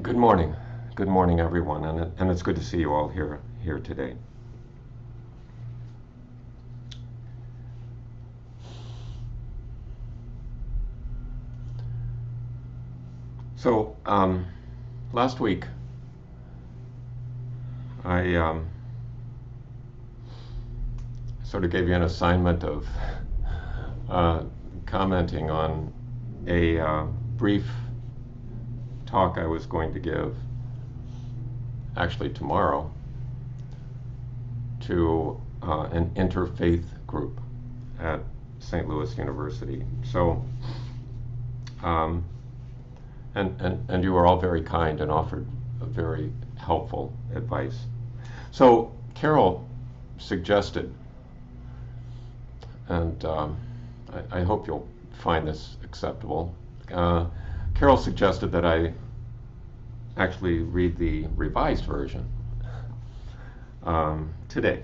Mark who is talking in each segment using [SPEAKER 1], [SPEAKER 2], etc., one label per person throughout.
[SPEAKER 1] Good morning. Good morning, everyone, and it's good to see you all here today. So, last week I sort of gave you an assignment of commenting on a brief talk I was going to give, actually tomorrow, to an interfaith group at St. Louis University. So, and you were all very kind and offered a very helpful advice. So Carol suggested, and I hope you'll find this acceptable. Carol suggested that I actually read the revised version today,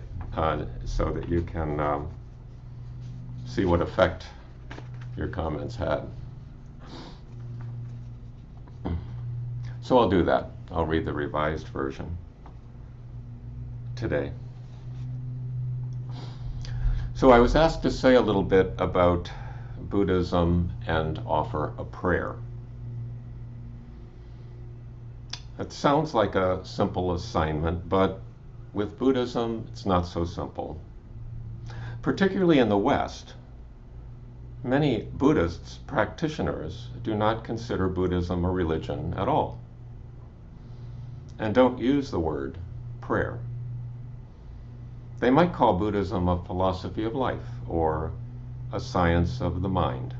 [SPEAKER 1] so that you can see what effect your comments had. So I'll do that. I'll read the revised version today. So I was asked to say a little bit about Buddhism and offer a prayer. It sounds like a simple assignment, but with Buddhism, it's not so simple. Particularly in the West, many Buddhists practitioners do not consider Buddhism a religion at all, and don't use the word prayer. They might call Buddhism a philosophy of life or a science of the mind.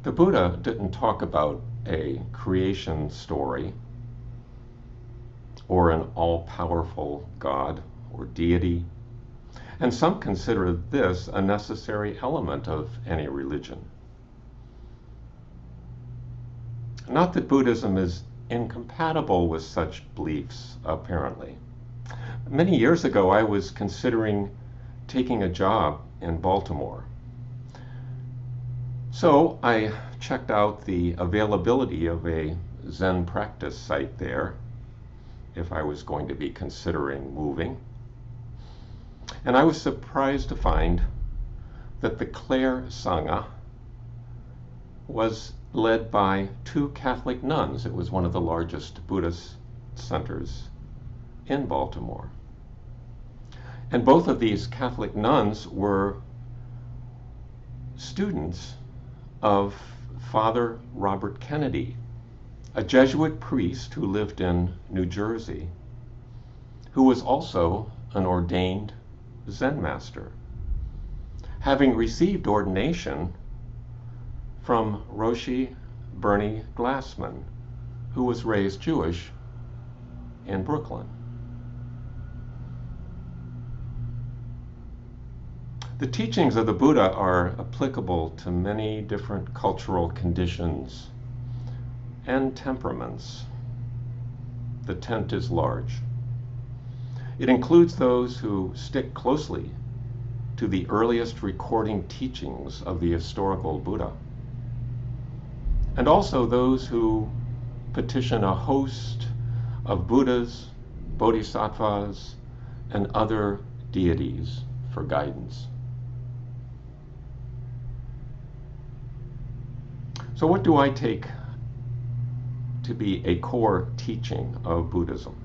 [SPEAKER 1] The Buddha didn't talk about a creation story or an all-powerful God or deity, and some consider this a necessary element of any religion. Not that Buddhism is incompatible with such beliefs, apparently. Many years ago, I was considering taking a job in Baltimore. So I checked out the availability of a Zen practice site there, if I was going to be considering moving. And I was surprised to find that the Clare Sangha was led by 2 Catholic nuns. It was one of the largest Buddhist centers in Baltimore. And both of these Catholic nuns were students of Father Robert Kennedy, a Jesuit priest who lived in New Jersey, who was also an ordained Zen master, having received ordination from Roshi Bernie Glassman, who was raised Jewish in Brooklyn. The teachings of the Buddha are applicable to many different cultural conditions and temperaments. The tent is large. It includes those who stick closely to the earliest recording teachings of the historical Buddha, and also those who petition a host of Buddhas, Bodhisattvas, and other deities for guidance. So what do I take to be a core teaching of Buddhism?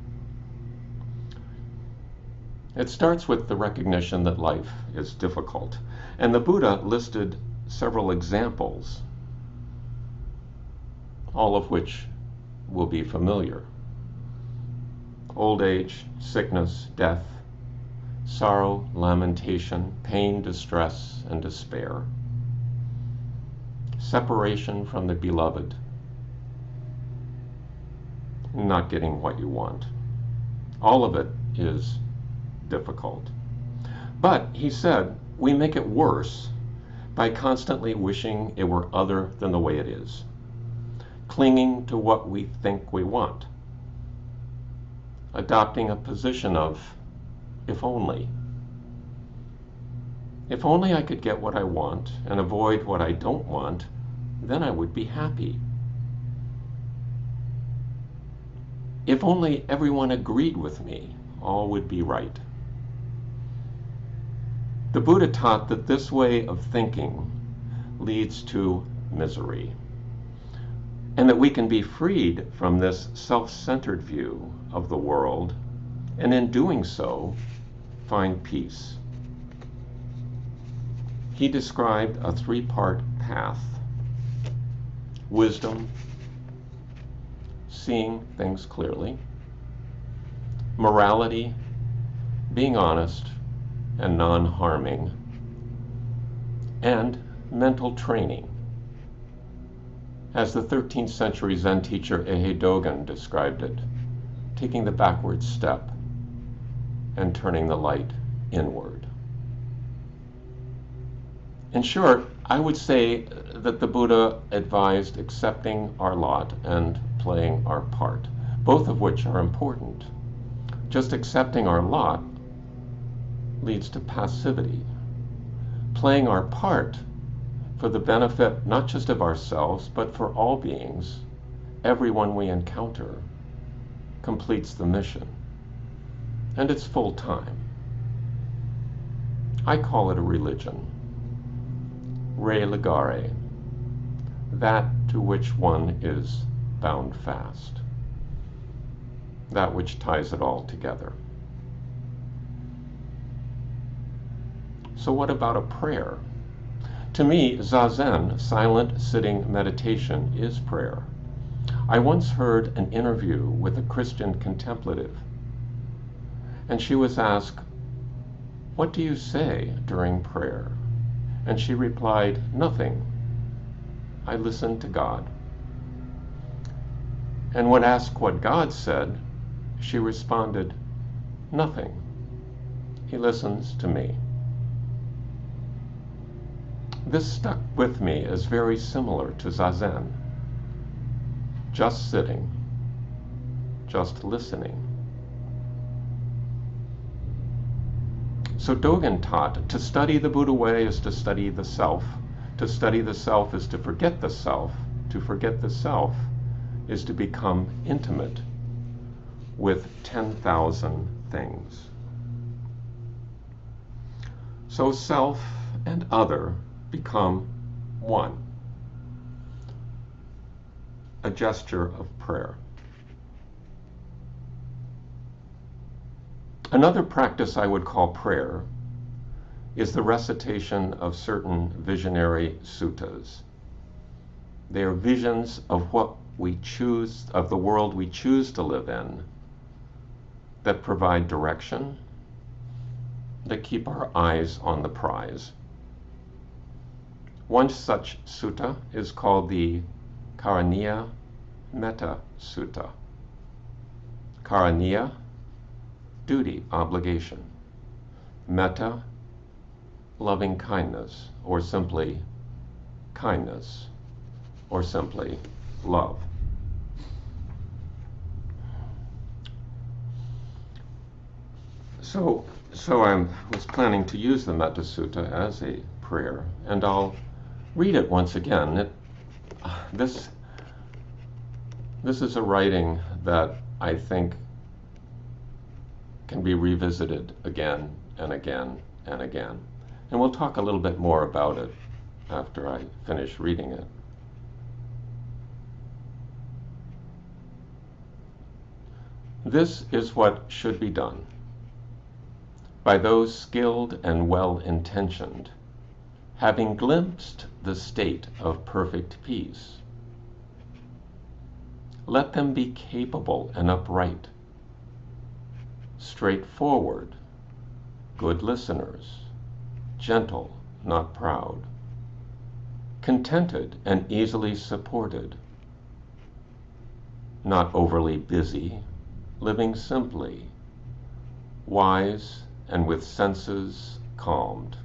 [SPEAKER 1] It starts with the recognition that life is difficult, and the Buddha listed several examples, all of which will be familiar. Old age, sickness, death, sorrow, lamentation, pain, distress, and despair. Separation from the beloved, not getting what you want. All of it is difficult. But, he said, we make it worse by constantly wishing it were other than the way it is, clinging to what we think we want, adopting a position of, if only. If only I could get what I want and avoid what I don't want, then I would be happy. If only everyone agreed with me, all would be right. The Buddha taught that this way of thinking leads to misery, and that we can be freed from this self-centered view of the world, and in doing so, find peace. He described a three-part path: wisdom, seeing things clearly; morality, being honest and non-harming; and mental training, as the 13th century Zen teacher Ehe Dogen described it, taking the backward step and turning the light inward. In short, I would say that the Buddha advised accepting our lot and playing our part, both of which are important. Just accepting our lot leads to passivity. Playing our part for the benefit not just of ourselves, but for all beings, everyone we encounter, completes the mission. And it's full time. I call it a religion. Re legare, that to which one is bound fast, that which ties it all together. So what about a prayer? To me, zazen, silent sitting meditation, is prayer. I once heard an interview with a Christian contemplative, and she was asked, "What do you say during prayer?" And she replied, "Nothing. I listen to God." And when asked what God said, she responded, "Nothing. He listens to me." This stuck with me as very similar to zazen. Just sitting, just listening. So Dogen taught, to study the Buddha way is to study the self. To study the self is to forget the self. To forget the self is to become intimate with 10,000 things. So self and other become one. A gesture of prayer. Another practice I would call prayer is the recitation of certain visionary suttas. They are visions of what we choose, of the world we choose to live in, that provide direction, that keep our eyes on the prize. One such sutta is called the Karaniya Metta Sutta. Karaniya, duty, obligation. Metta, loving kindness, or simply kindness, or simply love. So I was planning to use the Metta Sutta as a prayer, and I'll read it once again. This is a writing that I think can be revisited again and again and again. And we'll talk a little bit more about it after I finish reading it. This is what should be done by those skilled and well-intentioned, having glimpsed the state of perfect peace. Let them be capable and upright, straightforward, good listeners, gentle, not proud, contented and easily supported, not overly busy, living simply, wise and with senses calmed,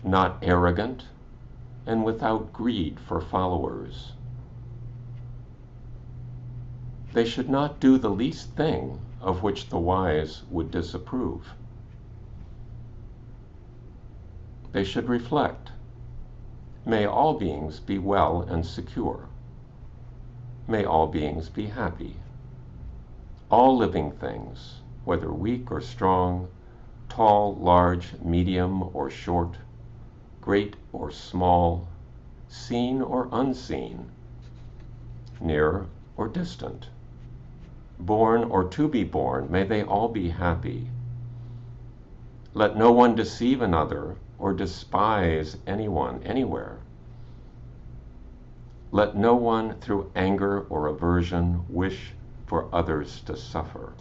[SPEAKER 1] not arrogant and without greed for followers. They should not do the least thing of which the wise would disapprove. They should reflect, may all beings be well and secure. May all beings be happy. All living things, whether weak or strong, tall, large, medium or short, great or small, seen or unseen, near or distant, born or to be born, may they all be happy. Let no one deceive another or despise anyone anywhere. Let no one through anger or aversion wish for others to suffer.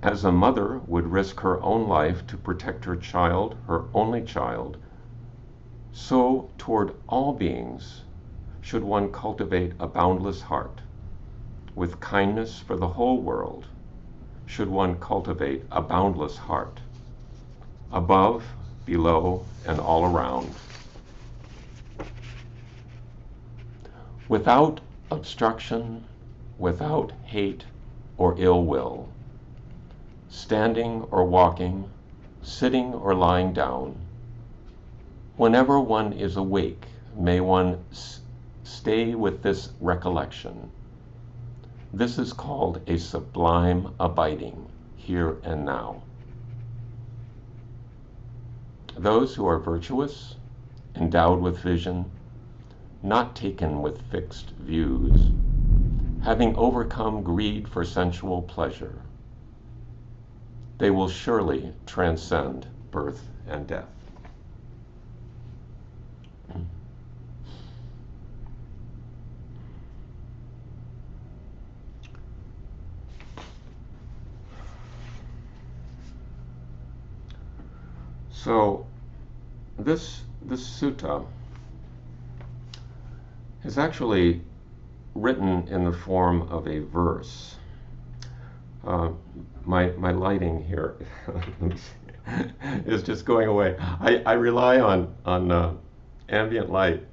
[SPEAKER 1] As a mother would risk her own life to protect her child, her only child, so toward all beings should one cultivate a boundless heart. With kindness for the whole world should one cultivate a boundless heart, above, below, and all around. Without obstruction, without hate or ill will, standing or walking, sitting or lying down, whenever one is awake, may one stay with this recollection. This is called a sublime abiding, here and now. Those who are virtuous, endowed with vision, not taken with fixed views, having overcome greed for sensual pleasure, they will surely transcend birth and death. So this sutta is actually written in the form of a verse. My lighting here is just going away. I rely on ambient light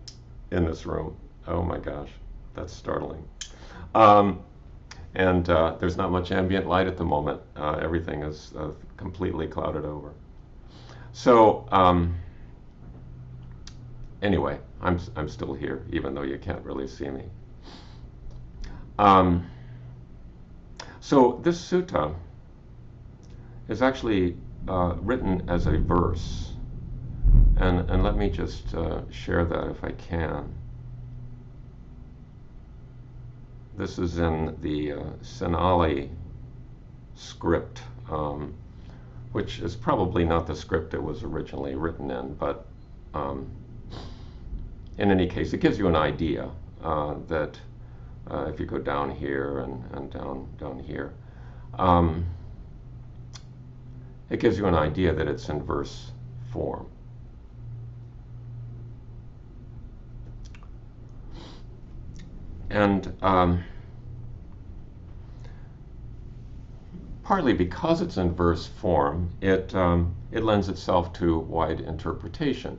[SPEAKER 1] in this room. Oh my gosh, that's startling. And there's not much ambient light at the moment. Everything is completely clouded over. So anyway, I'm still here, even though you can't really see me. So this sutta is actually written as a verse, and let me just share that if I can. This is in the Sinhala script, which is probably not the script it was originally written in, but in any case, it gives you an idea that if you go down here and down here, it gives you an idea that it's in verse form. And partly because it's in verse form, it lends itself to wide interpretation,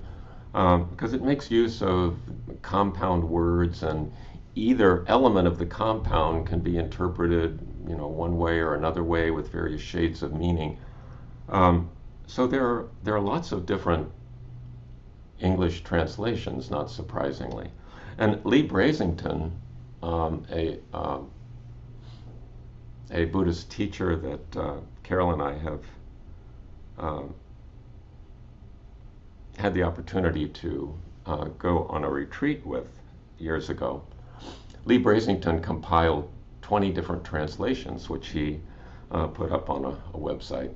[SPEAKER 1] because it makes use of compound words, and either element of the compound can be interpreted, one way or another way with various shades of meaning. So there are lots of different English translations, not surprisingly. And Lee Brasington, a Buddhist teacher that Carol and I have had the opportunity to go on a retreat with years ago. Lee Brasington compiled 20 different translations, which he put up on a website.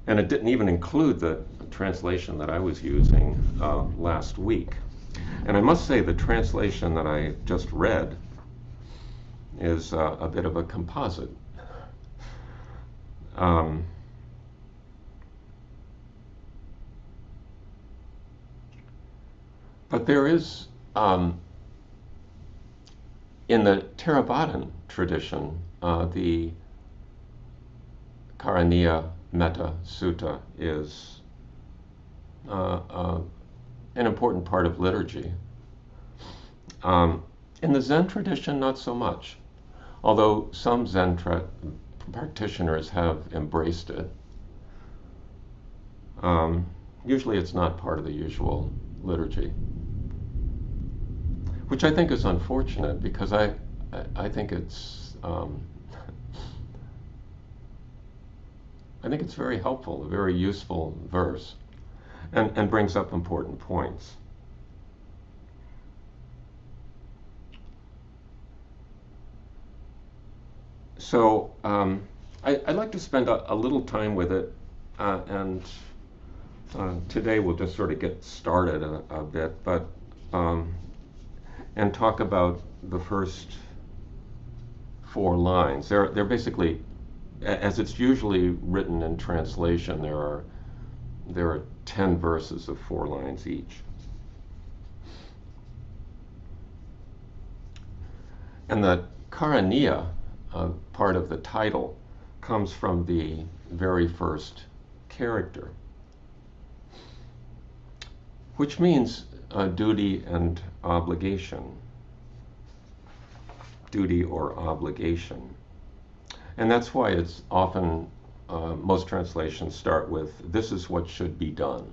[SPEAKER 1] And it didn't even include the translation that I was using last week. And I must say the translation that I just read is a bit of a composite. But there is, in the Theravadan tradition, the Karaniya Metta Sutta is an important part of liturgy. In the Zen tradition, not so much, although some Zen practitioners have embraced it. Usually it's not part of the usual liturgy, which I think is unfortunate, because I think it's I think it's very helpful, a very useful verse, and brings up important points. So I'd like to spend a little time with it, and today we'll just sort of get started a bit, but and talk about the first 4 lines. They're basically, as it's usually written in translation, there are 10 verses of 4 lines each. And the Karaniya part of the title comes from the very first character, which means duty and obligation. Duty or obligation. And that's why it's often, most translations start with, "This is what should be done."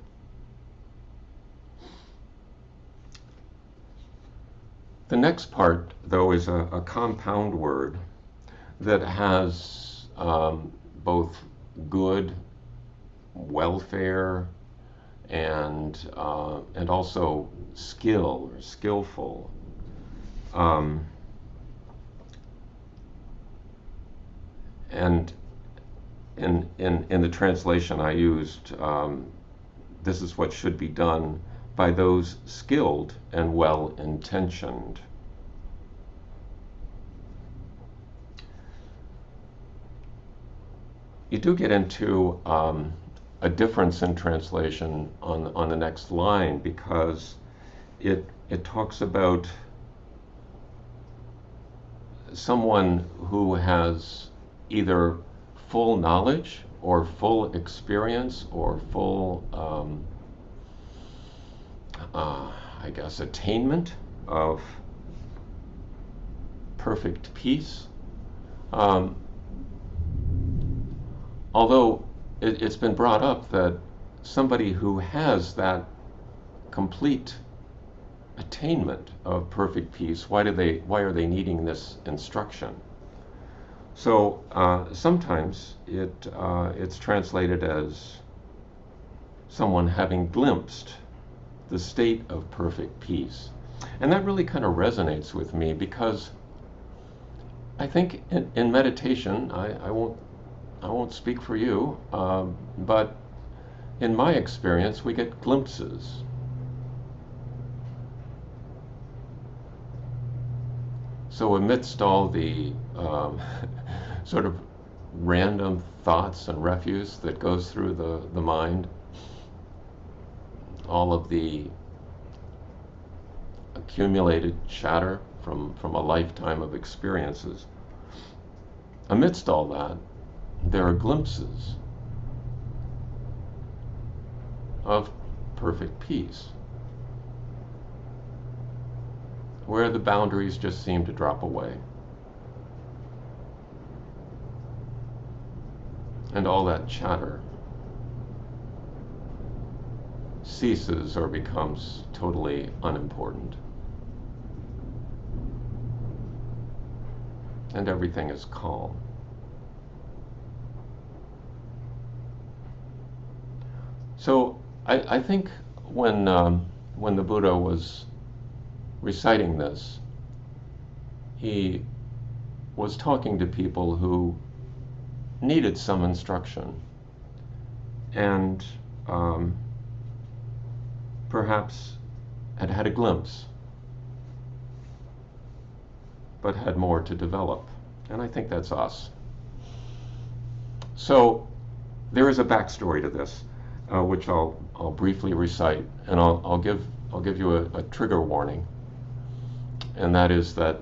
[SPEAKER 1] The next part, though, is a compound word that has both good, welfare, and also skill or skillful. And in the translation I used, "This is what should be done by those skilled and well-intentioned." You do get into a difference in translation on the next line, because it talks about someone who has either full knowledge or full experience or full, I guess, attainment of perfect peace. Although it's been brought up that somebody who has that complete attainment of perfect peace, why are they needing this instruction? So sometimes it's translated as someone having glimpsed the state of perfect peace. And that really kind of resonates with me, because I think in meditation, I won't speak for you, but in my experience, we get glimpses. So amidst all the sort of random thoughts and refuse that goes through the mind, all of the accumulated chatter from a lifetime of experiences, amidst all that, there are glimpses of perfect peace, where the boundaries just seem to drop away. And all that chatter ceases or becomes totally unimportant. And everything is calm. So I think when the Buddha was reciting this, he was talking to people who needed some instruction, and perhaps had had a glimpse, but had more to develop. And I think that's us. So there is a backstory to this, which I'll briefly recite, and I'll give you a trigger warning, and that is that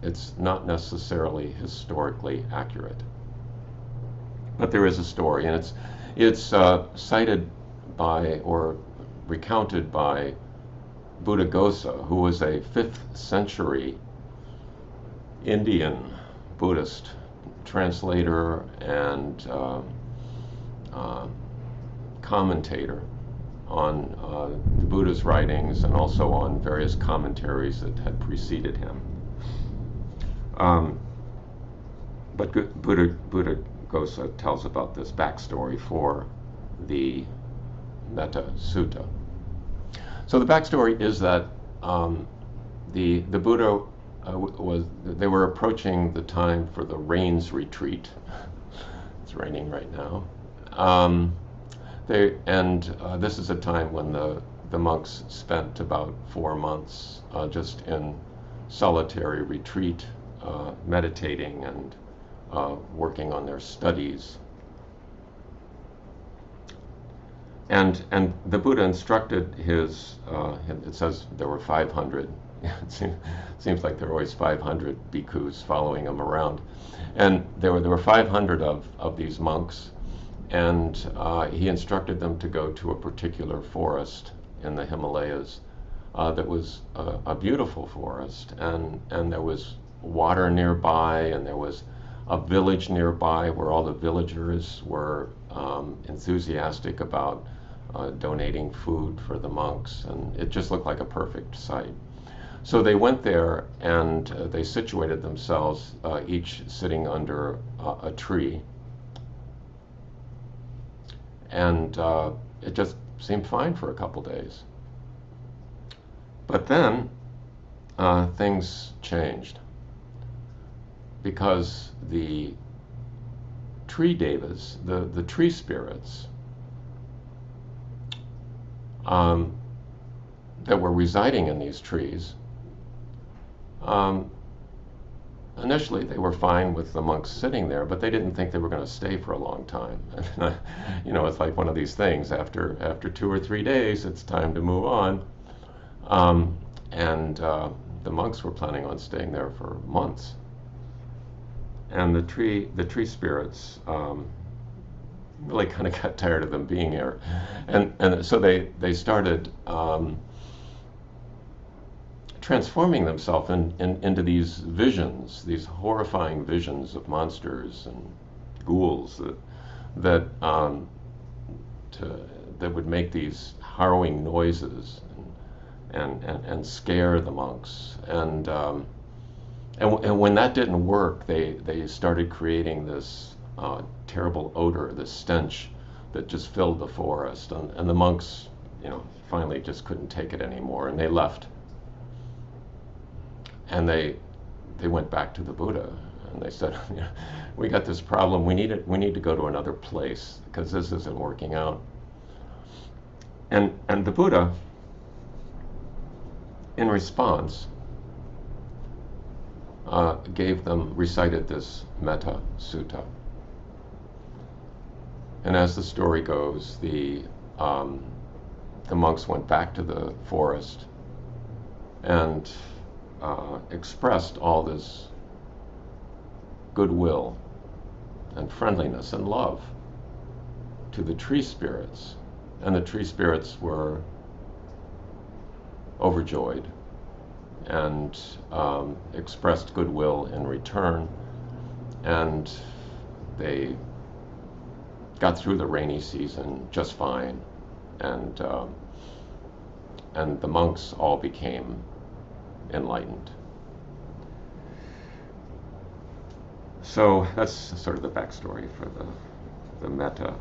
[SPEAKER 1] it's not necessarily historically accurate. But there is a story, and it's cited by, or recounted by, Buddhaghosa, who was a 5th century Indian Buddhist translator and commentator on the Buddha's writings, and also on various commentaries that had preceded him. Um, but Buddha tells about this backstory for the Metta Sutta. So the backstory is that the Buddha they were approaching the time for the rains retreat. It's raining right now. This is a time when the monks spent about 4 months just in solitary retreat, meditating and working on their studies. And the Buddha instructed his, it says there were 500. It seems like there were always 500 bhikkhus following him around. And there were 500 of these monks, and he instructed them to go to a particular forest in the Himalayas that was a beautiful forest, and there was water nearby, and there was a village nearby where all the villagers were enthusiastic about donating food for the monks, and it just looked like a perfect site. So they went there and they situated themselves, each sitting under a tree, and it just seemed fine for a couple days. But then things changed, because the tree devas, the tree spirits that were residing in these trees, initially they were fine with the monks sitting there, but they didn't think they were going to stay for a long time. You know, it's like one of these things. After 2 or 3 days, it's time to move on. The monks were planning on staying there for months. And the tree spirits really kind of got tired of them being there, and so they started transforming themselves into these visions, these horrifying visions of monsters and ghouls that would make these harrowing noises and scare the monks. And when that didn't work, they started creating this terrible odor, this stench that just filled the forest. And the monks, finally just couldn't take it anymore, and they left. And they went back to the Buddha, and they said, "We got this problem. We need to go to another place because this isn't working out." And the Buddha, in response, recited this Metta Sutta. And as the story goes, the monks went back to the forest and expressed all this goodwill and friendliness and love to the tree spirits. And the tree spirits were overjoyed and expressed goodwill in return, and they got through the rainy season just fine, and the monks all became enlightened. So that's sort of the backstory for the Metta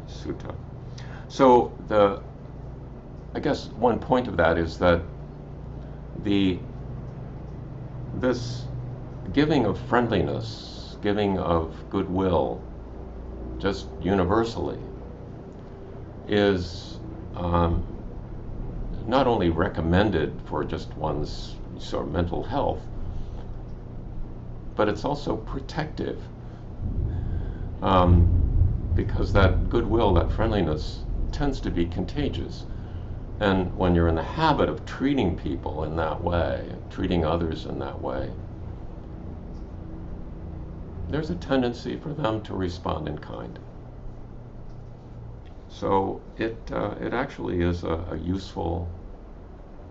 [SPEAKER 1] Sutta. So I guess one point of that is that this giving of friendliness, giving of goodwill, just universally, is not only recommended for just one's sort of mental health, but it's also protective, because that goodwill, that friendliness, tends to be contagious. And when you're in the habit of treating people in that way, treating others in that way, there's a tendency for them to respond in kind. So it actually is a useful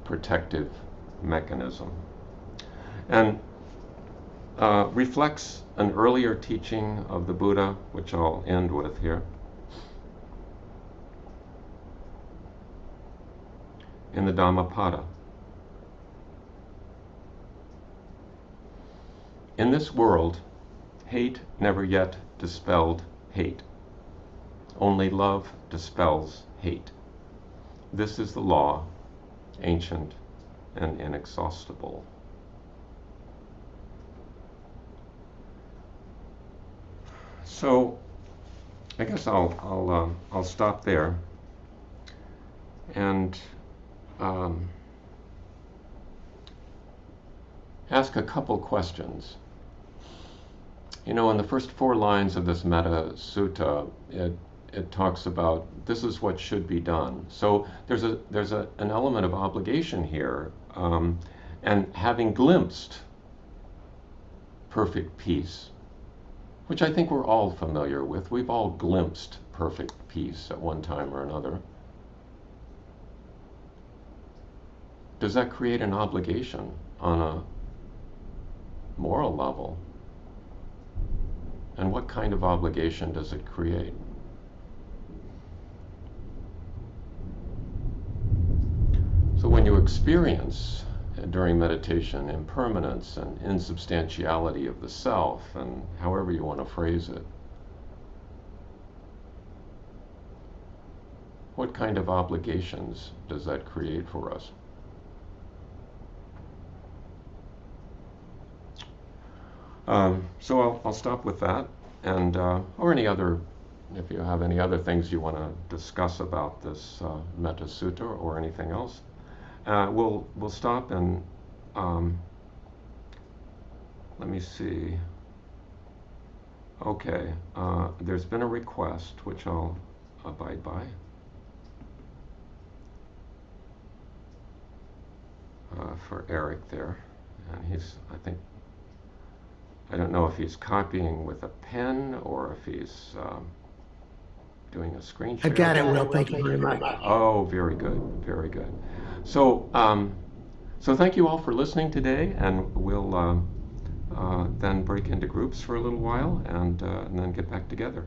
[SPEAKER 1] protective mechanism, and reflects an earlier teaching of the Buddha, which I'll end with here. In the Dhammapada. In this world, hate never yet dispelled hate. Only love dispels hate. This is the law, ancient and inexhaustible. So, I guess I'll stop there and ask a couple questions. You know, in the first 4 lines of this Metta Sutta, it talks about this is what should be done. So there's an element of obligation here, and having glimpsed perfect peace, which I think we're all familiar with. We've all glimpsed perfect peace at one time or another. Does that create an obligation on a moral level? And what kind of obligation does it create? So when you experience during meditation impermanence and insubstantiality of the self, and however you want to phrase it, what kind of obligations does that create for us? So I'll stop with that, and or any other, if you have any other things you want to discuss about this Metta Sutta or anything else, we'll stop and let me see. Okay, there's been a request which I'll abide by. For Eric there, and he's, I don't know if he's copying with a pen or if he's doing a screen share.
[SPEAKER 2] I've got it, Will. Thank you very much.
[SPEAKER 1] Oh, very good, very good. So, so thank you all for listening today, and we'll then break into groups for a little while and then get back together.